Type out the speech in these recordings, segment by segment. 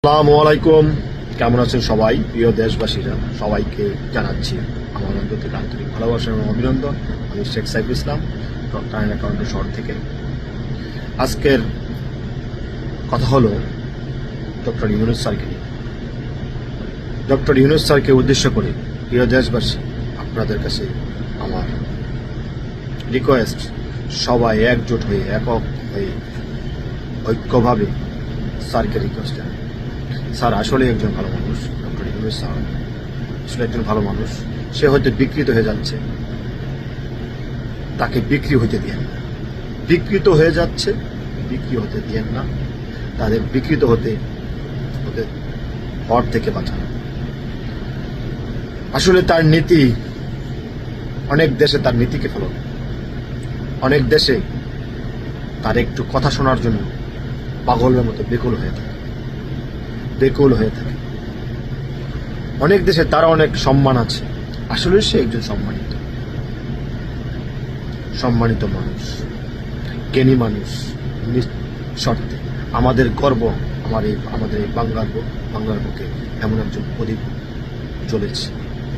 আসসালামু আলাইকুম। কেমন আছেন সবাই? প্রিয় দেশবাসীরা, সবাইকে জানাচ্ছি আমার অন্তর থেকে আন্তরিক ভালোবাসা এবং অভিনন্দন। আমি শেখ সাইফুল ইসলাম, কানাডা টরন্টো শহর থেকে। আজকের কথা হলো ডক্টর ইউনূস স্যারকে নিয়ে। ডক্টর ইউনূস স্যারকে উদ্দেশ্য করে প্রিয় দেশবাসী, আপনাদের কাছে আমার রিকোয়েস্ট, সবাই একজোট হয়ে একক হয়ে ঐক্যভাবে স্যারকে রিকোয়েস্ট জানাই। স্যার আসলে একজন ভালো মানুষ। ডক্টর ইউনূস স্যার আসলে একজন ভালো মানুষ। সে হয়তো বিকৃত হয়ে যাচ্ছে, তাকে বিক্রি হতে দিয়েন না। বিকৃত হয়ে যাচ্ছে, বিক্রি হতে দিয়েন না। তাদের বিকৃত হতে ওদের হওয়ার থেকে বাঁচান। আসলে তার নীতি, অনেক দেশে তার নীতিকে ফলো করে। অনেক দেশে তার একটু কথা শোনার জন্য পাগলের মতো বেকুল হয়ে থাকে। অনেক দেশে তার অনেক সম্মান আছে। আসলে সে একজন সম্মানিত মানুষ, জ্ঞানী মানুষ। নিঃশর্তে আমাদের গর্ব, আমাদের এই বাংলার বুকে এমন একজন প্রদীপ জ্বলেছে,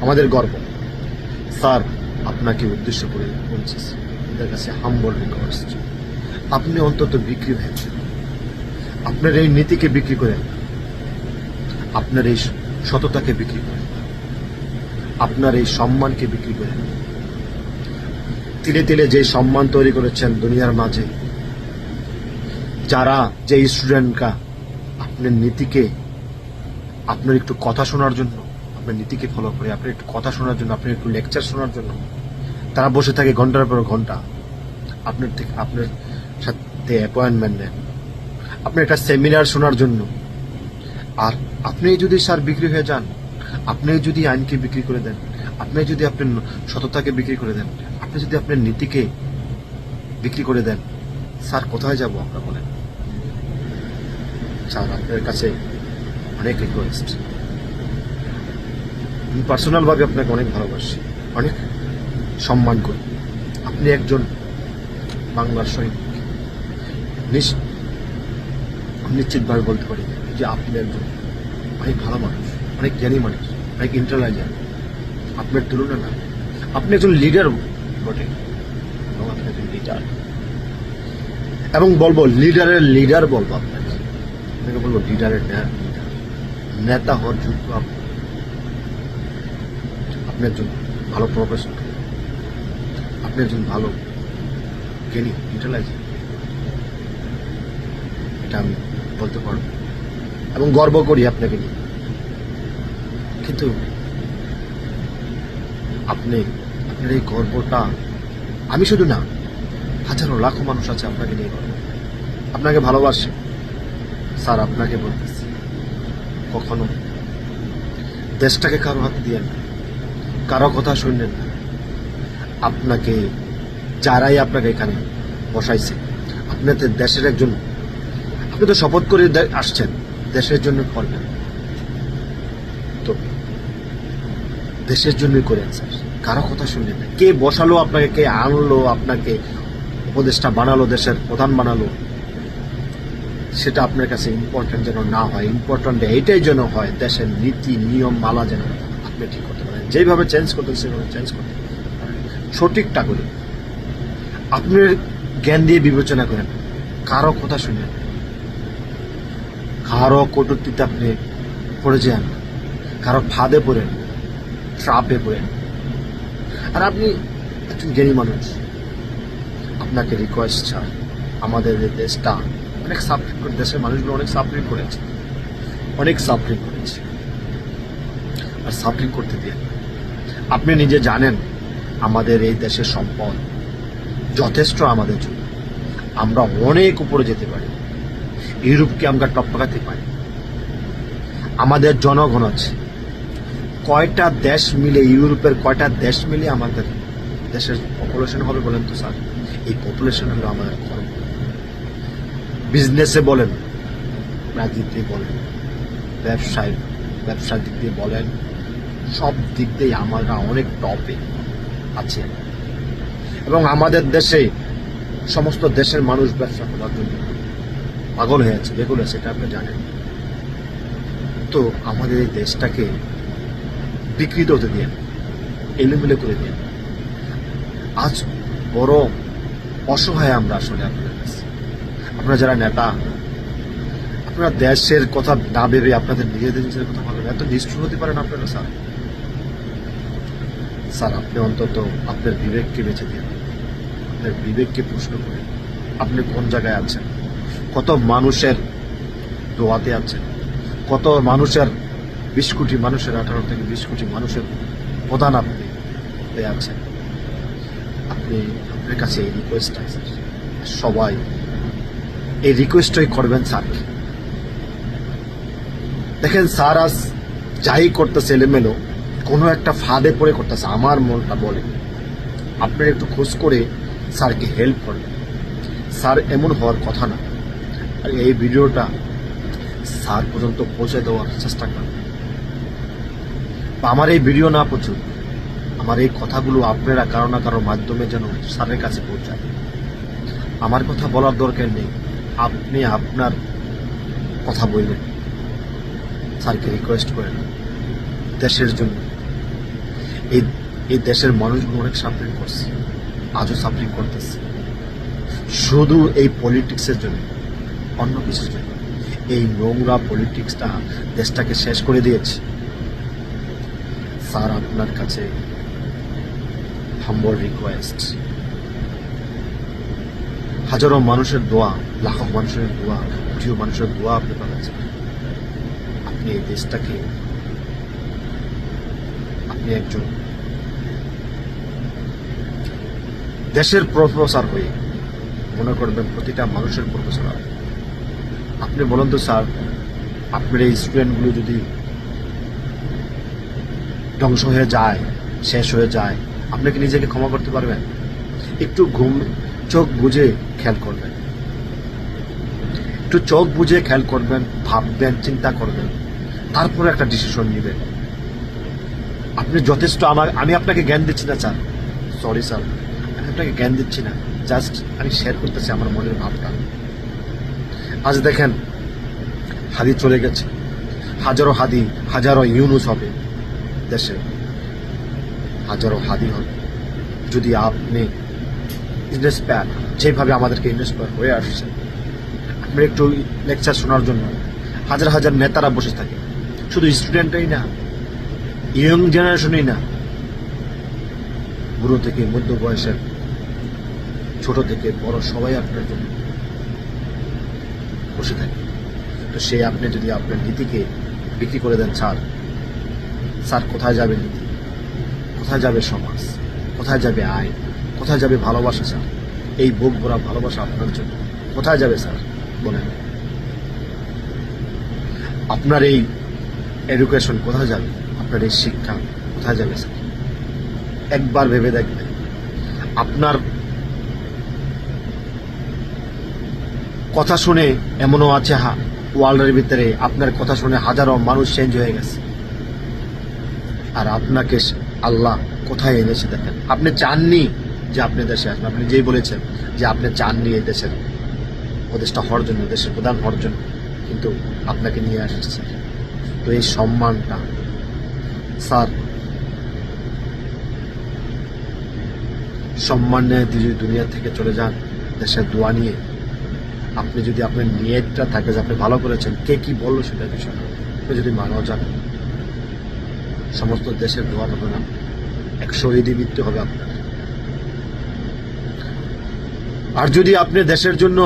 আমাদের গর্ব। স্যার, আপনাকে উদ্দেশ্য করে বলছি, আপনাদের কাছে হাম্বল রিকোয়েস্ট, আপনি অন্তত বিক্রি হয়েছেন। আপনার এই নীতিকে বিক্রি করেন, আপনার এই সততাকে বিক্রি করেন, আপনার এই সম্মানকে বিক্রি করেন। তিলে তিলে যে সম্মান তৈরি করেছেন দুনিয়ার মাঝে, যারা যে স্টুডেন্টরা আপনার নীতিকে, আপনার একটু কথা শোনার জন্য, আপনার নীতিকে ফলো করে, আপনার একটু কথা শোনার জন্য, আপনার একটু লেকচার শোনার জন্য তারা বসে থাকে ঘন্টার পর ঘন্টা। আপনার সাথে অ্যাপয়েন্টমেন্ট নেন, আপনি একটা সেমিনার শোনার জন্য। আর আপনি যদি স্যার বিক্রি হয়ে যান, আপনি যদি আইনকে বিক্রি করে দেন, আপনি যদি আপনার সততাকে বিক্রি করে দেন, আপনি যদি আপনার নীতিকে বিক্রি করে দেন, স্যার কোথায় যাব আমরা বলেন? স্যার, আপনার কাছে অনেক রিকোয়েস্ট। আমি পার্সোনালভাবে আপনাকে অনেক ভালোবাসি, অনেক সম্মান করি। আপনি একজন বাংলার সৈনিক। নিশ্চিতভাবে বলতে পারি যে আপনি একজন অনেক ভালো মানুষ, অনেক জ্ঞানী মানুষ, অনেক ইন্টেলিজেন্ট। আপনার তুলনা না। আপনি একজন লিডার বটে, এবং আপনি একজন লিডার। এবং বলবো লিডারের লিডার বলবো আপনাকে বলবো লিডারের নেতা হওয়ার যোগ্য আপনি একজন ভালো প্রফেসর, আপনি একজন ভালো জ্ঞানী, ইন্টেলিজেন্ট। এটা আমি বলতে পারবো এবং গর্ব করি আপনাকে নিয়ে। কিন্তু আপনার এই গর্বটা, আমি শুধু না, হাজারো লাখো মানুষ আছে আপনাকে নিয়ে গর্ব, আপনাকে ভালোবাসে। স্যার, আপনাকে বলতেছি, কখনো দেশটাকে কারো হাতে দিয়েন না, কারো কথা শুনলেন না। আপনাকে যারাই আপনাকে এখানে বসাইছে, আপনাদের দেশের একজন, আপনি তো শপথ করে আসছেন দেশের জন্য করবেন, তো দেশের জন্যই করেন স্যার। কারো কথা শুনলেন না। কে বসালো আপনাকে, কে আনলো আপনাকে, উপদেষ্টা বানালো, দেশের প্রধান বানালো, সেটা আপনার কাছে ইম্পর্টেন্ট যেন না হয়। ইম্পর্টেন্ট এইটাই যেন হয়, দেশের নীতি নিয়ম মালা যেন আপনি ঠিক করতে পারেন। যেইভাবে চেঞ্জ করতেন সেভাবে চেঞ্জ করতে পারেন, সঠিকটা করে। আপনার জ্ঞান দিয়ে বিবেচনা করেন, কারো কথা শুনেন, কারো কটূক্তিতে আপনি পড়ে যান, কারো ফাঁদে পড়েন, ট্রাপে পড়েন। আর আপনি একজন জ্ঞানী মানুষ। আপনাকে রিকোয়েস্ট, স্যার, আমাদের এই দেশটা অনেক সাফরিং করে, দেশের মানুষগুলো অনেক সাফরিং করেছে, আর সাফরিং করতে দিয়ে আপনি নিজে জানেন আমাদের এই দেশের সম্পদ যথেষ্ট আমাদের জন্য। আমরা অনেক উপরে যেতে পারি, ইউরোপকে আমরা টপকাতে পারি। আমাদের জনগণ আছে কয়টা দেশ মিলে, ইউরোপের কয়টা দেশ মিলে আমাদের দেশের পপুলেশন হবে বলেন তো স্যার? এই পপুলেশন হলো আমাদের গর্ব। বিজনেসে বলেন, রাজনীতি বলেন, ব্যবসার দিক দিয়ে বলেন, সব দিক দিয়ে আমরা অনেক টপে আছি। এবং আমাদের দেশে সমস্ত দেশের মানুষ ব্যবসা করার জন্য পাগল হয়ে আছে, বেগুল আছে, এটা আপনি জানেন। তো আমাদের এই দেশটাকে বিকৃত হতে দিয়ে এলোমেলো করে দিয়ে আজ বড় অসহায় আমরা আসলে আপনাদের কাছে। আপনারা যারা নেতা, আপনারা দেশের কথা না ভেবে আপনাদের নিজেদের নিজের কথা ভাবেন, এত নিষ্ঠুর হতে পারেন আপনারা স্যার? স্যার আপনি অন্তত আপনার বিবেককে বেঁচে দিন, আপনার বিবেককে প্রশ্ন করেন। আপনি কোন জায়গায় আছেন? কত মানুষের দোয়াতে আছেন, কত মানুষের 20 কোটি মানুষের 18 থেকে 20 কোটি মানুষের প্রধান আপনি হয়ে আছেন। আপনি আপনার কাছে এই রিকোয়েস্ট আছে, সবাই এই রিকোয়েস্টই করবেন স্যারকে। দেখেন স্যার আজ যাই করতেছে এলোমেলো, কোনো একটা ফাঁদে পড়ে করতেছে, আমার মনটা বলে আপনারা একটু খোঁজ করে স্যারকে হেল্প করবেন। স্যার এমন হওয়ার কথা না। আর এই ভিডিওটা স্যার পর্যন্ত পৌঁছে দেওয়ার চেষ্টা করবেন। আমার এই ভিডিও না পৌঁছুক, আমার এই কথাগুলো আপনারা কারো না কারোর মাধ্যমে যেন স্যারের কাছে পৌঁছায়। আমার কথা বলার দরকার নেই, আপনি আপনার কথা বললেন, স্যারকে রিকোয়েস্ট করেন দেশের জন্য। এই দেশের মানুষগুলো অনেক সাফারিং করছে, আজও সাফারিং করতেছে, শুধু এই পলিটিক্সের জন্য, অন্য কিছুর জন্য। এই নোংরা পলিটিক্সটা দেশটাকে শেষ করে দিয়েছে। স্যার আপনার কাছে হাম্বল রিকোয়েস্ট, হাজারো মানুষের দোয়া, লাখো মানুষের দোয়া, কোটিও মানুষের দোয়া আপনি পাচ্ছেন। আপনি এই দেশটাকে, আপনি একজন দেশের প্রফেসর হয়ে মনে করবেন প্রতিটা মানুষের প্রফেসর। আপনি বলেন তো স্যার, আপনার এই স্টুডেন্টগুলো যদি ধ্বংস হয়ে যায়, শেষ হয়ে যায়, আপনি কি নিজেকে ক্ষমা করতে পারবেন? একটু চোখ বুঝে খেয়াল করবেন, একটু চোখ বুঝে খেয়াল করবেন, ভাববেন, চিন্তা করবেন, তারপরে একটা ডিসিশন নেবেন। আপনি যথেষ্ট, আমি আপনাকে জ্ঞান দিচ্ছি না স্যার, সরি স্যার, আমি আপনাকে জ্ঞান দিচ্ছি না, জাস্ট আমি শেয়ার করতেছি আমার মনের ভাবটা। আজ দেখেন হাদি চলে গেছে, হাজারো হাদি, হাজারো ইউনুস হবে দেশে, হাজারো হাদি হবে। যদি আপনি ইন্সপায়ার, যেভাবে আমাদেরকে ইন্সপায়ার হয়ে আসছে, আপনি একটু লেকচার শোনার জন্য হাজার হাজার নেতারা বসে থাকে, শুধু স্টুডেন্টই না, ইয়ং জেনারেশনই না, বুড়ো থেকে মধ্য বয়সের, ছোট থেকে বড়, সবাই আপনার জন্য বসে থাকে। তো সেই আপনি যদি আপনার নীতিকে বিক্রি করে দেন স্যার কোথায় যাবে নীতি, কোথায় যাবে সমাজ, কোথায় যাবে আইন, কোথায় যাবে ভালোবাসা স্যার? এই বুক ভরা ভালোবাসা আপনার জন্য কোথায় যাবে স্যার বলেন? আপনার এই এডুকেশন কোথায় যাবে? আপনার এই শিক্ষা কোথায় যাবে স্যার? একবার ভেবে দেখবেন। আপনার কথা শুনে এমনও আছে ওয়ার্ল্ডের ভিতরে আপনার কথা শুনে হাজারো মানুষ চেঞ্জ হয়ে গেছে, আর আপনাকে আল্লাহ কোথায় এনেছে দেখেন। আপনি চাননি যে আপনি দেশে আসবেন, আপনি যেই বলেছেন যে আপনি চাননি এই দেশের প্রতিষ্ঠা হওয়ার জন্য, দেশের প্রধান হওয়ার জন্য, কিন্তু আপনাকে নিয়ে আসছে স্যার। তো এই সম্মানটা স্যার, সম্মান নিয়ে যদি দুনিয়া থেকে চলে যান দেশের দোয়া নিয়ে, আপনি যদি আপনার নিয়তটা থাকে যে আপনি ভালো করেছেন, কে কি বললো সেটা বিষয় না, আপনি যদি মানাও যান, সমস্ত দেশের দোয়া হবে না, এক শহীদই মৃত্যু হবে আপনার। আর যদি আপনি দেশের জন্য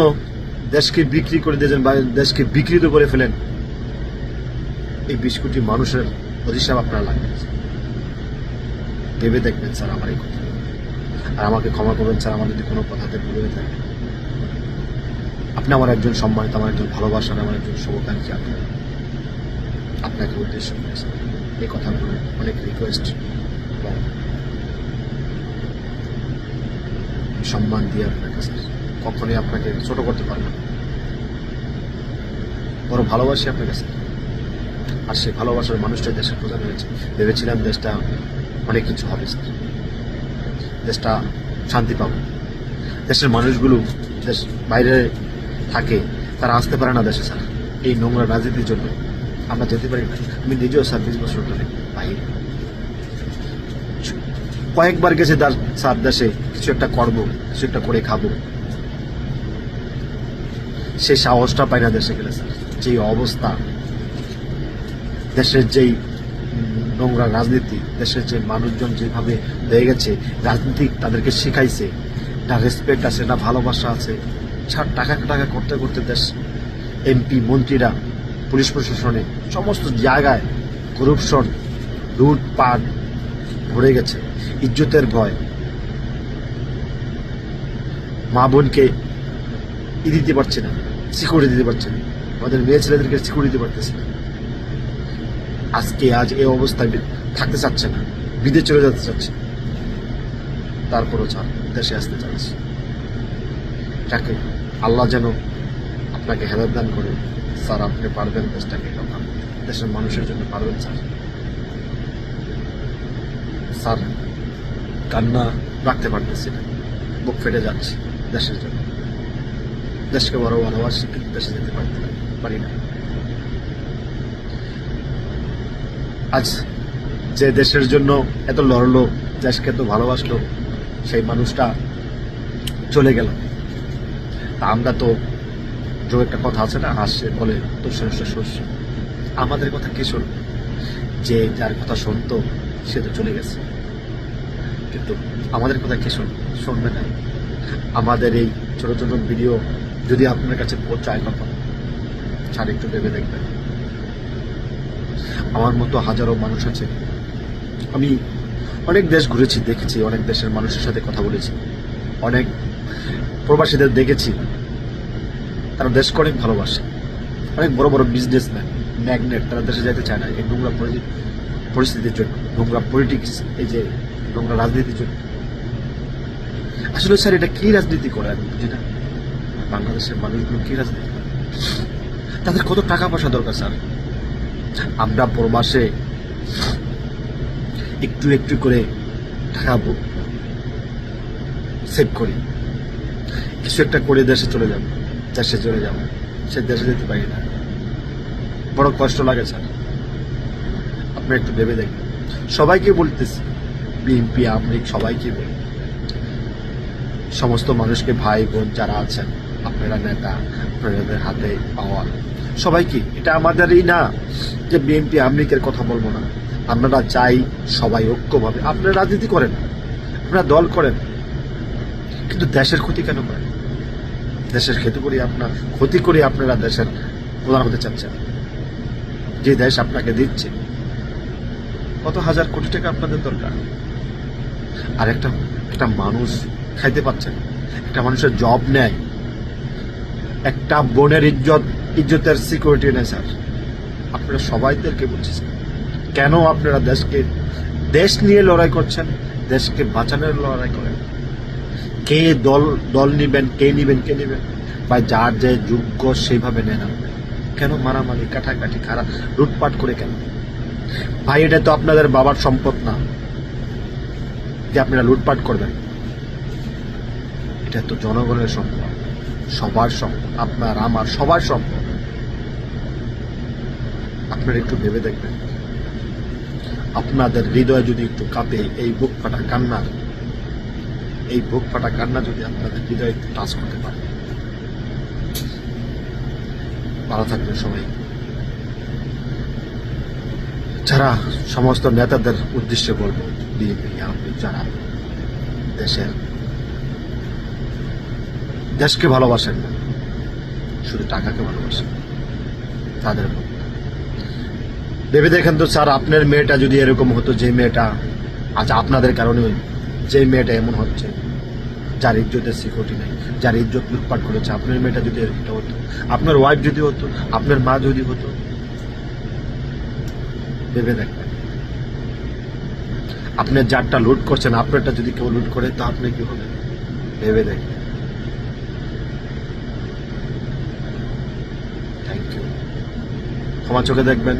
দেশকে বিক্রি করে দিয়েছেন বা দেশকে বিকৃত করে ফেলেন, এই 20 কোটি মানুষের অধিশাপ আপনার লাগবে। ভেবে দেখবেন স্যার আমার এই কথা, আর আমাকে ক্ষমা করবেন স্যার আমার যদি কোনো কথাতে ভুল হয়ে থাকে। আপনি আমার একজন সম্মানিত, আমার একজন ভালোবাসার, আমার একজন শুভকাঙ্ক্ষী। আপনাকে উদ্দেশ্য করে স্যার এই কথাগুলো অনেক রিকোয়েস্ট এবং সম্মান দিয়ে আপনার কাছে কখনোই আপনাকে ছোট করতে পারবো না, বড় ভালোবাসি আপনার কাছে। আর সেই ভালোবাসার মানুষটাই দেশের প্রধান হয়েছে। ভেবেছিলাম দেশটা অনেক কিছু হবে স্যার, দেশটা শান্তি পাবো। দেশের মানুষগুলো দেশ বাইরে থাকে, তারা আসতে পারে না দেশে স্যার, এই নোংরা রাজনীতির জন্য। আমরা যেতে পারি না। আমি নিজেও স্যার 20 বছর ধরে বাইরে কয়েকবার গেছে স্যার দেশে কিছু একটা করবো, কিছু একটা করে খাবো, সেই সাহসটা পাই না দেশে গেলে স্যার। যেই অবস্থা, দেশের যেই নোংরা রাজনীতি, দেশের যে মানুষজন যেভাবে হয়ে গেছে, রাজনীতি তাদেরকে শিখাইছে, না রেসপেক্ট আছে, না ভালোবাসা আছে। ছাড়, টাকা টাকা করতে করতে দেশ এমপি মন্ত্রীরা, পুলিশ প্রশাসনে সমস্ত জায়গায় করপশন, লুটপাট ভরে গেছে। ইজ্জতের ভয়, মা বোনকে দিতে পারছে না, সিকিউরিটি দিতে পারছে না, আমাদের মেয়ে ছেলেদেরকে সিকিউরিটি দিতে পারতেছে না। আজ এই অবস্থায় থাকতে চাচ্ছে না, বিদেশ চলে যেতে চাচ্ছে, তারপরও স্যার দেশে আসতে চাচ্ছে। যাকে আল্লাহ যেন আপনাকে হেদায়েত দান করে স্যার, আপনি পারবেন দেশটাকে কথা, দেশের মানুষের জন্য পারবেন স্যার। স্যার কান্না রাখতে পারতেছি না, বুক ফেটে যাচ্ছে দেশের জন্য। দেশকে বড় ভালোবাসি, কিন্তু দেশে যেতে পারি না। আজ যে দেশের জন্য এত লড়লো, দেশকে এত ভালোবাসলো, সেই মানুষটা চলে গেল। আমরা তো, যে একটা কথা আছে না, হাসে বলে তো শস্য, আমাদের কথা কে শুনবে? যে যার কথা শুনতো সে তো চলে গেছে, কিন্তু আমাদের কথা কে শুনবে না? আমাদের এই ছোট ছোট ভিডিও যদি আপনার কাছে পৌঁছায় কখন, স্যার একটু ভেবে দেখবেন। আমার মতো হাজারো মানুষ আছে। আমি অনেক দেশ ঘুরেছি, দেখেছি, অনেক দেশের মানুষের সাথে কথা বলেছি, অনেক প্রবাসীদের দেখেছি, তারা দেশকে অনেক ভালোবাসে। অনেক বড় বড় বিজনেসম্যান, ম্যাগনেট, তারা দেশে যেতে চায় না এই নোংরা পরিস্থিতির জন্য, নোংরা পলিটিক্স, এই যে নোংরা রাজনীতির জন্য। আসলে স্যার এটা কি রাজনীতি করে আমি বুঝি না। বাংলাদেশের মানুষগুলো কি রাজনীতি করে? তাদের কত টাকা পয়সা দরকার স্যার? আমরা প্রবাসে একটু একটু করে টাকা সেভ করি, কিছু একটা করে দেশে চলে যাব, সে দেশে যেতে পারি না, বড় কষ্ট লাগে স্যার। আপনি একটু ভেবে দেখবেন। সবাইকে বলতেছি, বিএনপি, আওয়ামী লীগ, সবাইকে বলি, সমস্ত মানুষকে, ভাই বোন যারা আছেন, আপনারা নেতা, আপনাদের হাতে পাওয়া, সবাইকে, এটা আমাদেরই না যে বিএনপি আওয়ামী লীগের কথা বলবো না। আপনারা চাই সবাই ঐক্যভাবে, আপনারা রাজনীতি করেন, আপনারা দল করেন, কিন্তু দেশের ক্ষতি কেন করেন? দেশের ক্ষতি করে আপনারা দেশের প্রধান হতে চাচ্ছেন। যে দেশ আপনাকে দিচ্ছে, কত হাজার কোটি টাকা আপনাদের দরকার, আর একটা মানুষ খাইতে পাচ্ছেন, একটা মানুষের জব নেয়, একটা বোনের ইজ্জতের সিকিউরিটি নেই স্যার। আপনারা সবাইদেরকে বলছেন, কেন আপনারা দেশ নিয়ে লড়াই করছেন? দেশকে বাঁচানোর লড়াই করেন। কে দল নিবেন, কে নিবেন বা যার যে যোগ্য সেইভাবে নেন। কেন মারামারি, কাটাকাটি, খারাপ, লুটপাট করে কেন? ভাই, এটা তো আপনাদের বাবার সম্পদ না যে আপনারা লুটপাট করবেন। এটা তো জনগণের সম্পদ, সবার সম্পদ, আপনার আমার সবার সম্পদ। আপনারা একটু ভেবে দেখবেন, আপনাদের হৃদয় যদি একটু কাঁপে, এই বুক ফাটা কান্না যদি আপনাদের হৃদয় একটু টাচ করতে পারে। ভালো থাকবেন সবাই। যারা সমস্ত নেতাদের উদ্দেশ্যে বলবো, বিএনপি, আওয়ামী লীগ, যারা দেশকে ভালোবাসেন না, শুধু টাকাকে ভালোবাসেন, তাদের ভেবে দেখেন তো স্যার, আপনার মেয়েটা যদি এরকম হতো, যে মেয়েটা আজ আপনাদের কারণে, যে মেয়েটা এমন হচ্ছে, যার ইজ্জতের সিকিউরিটি নেই, যার ইজ্জত লুটপাট করেছে, আপনার মেয়েটা যদি এরকমটা হতো, আপনার ওয়াইফ যদি হতো, আপনার মা যদি হতো, ভেবে দেখবেন। আপনার যারটা লুট করছেন, আপনারটা যদি কেউ লুট করে, তো আপনি কি হবে? ভেবে দেখবেন। Thank you. ক্ষমা চোখে দেখবেন।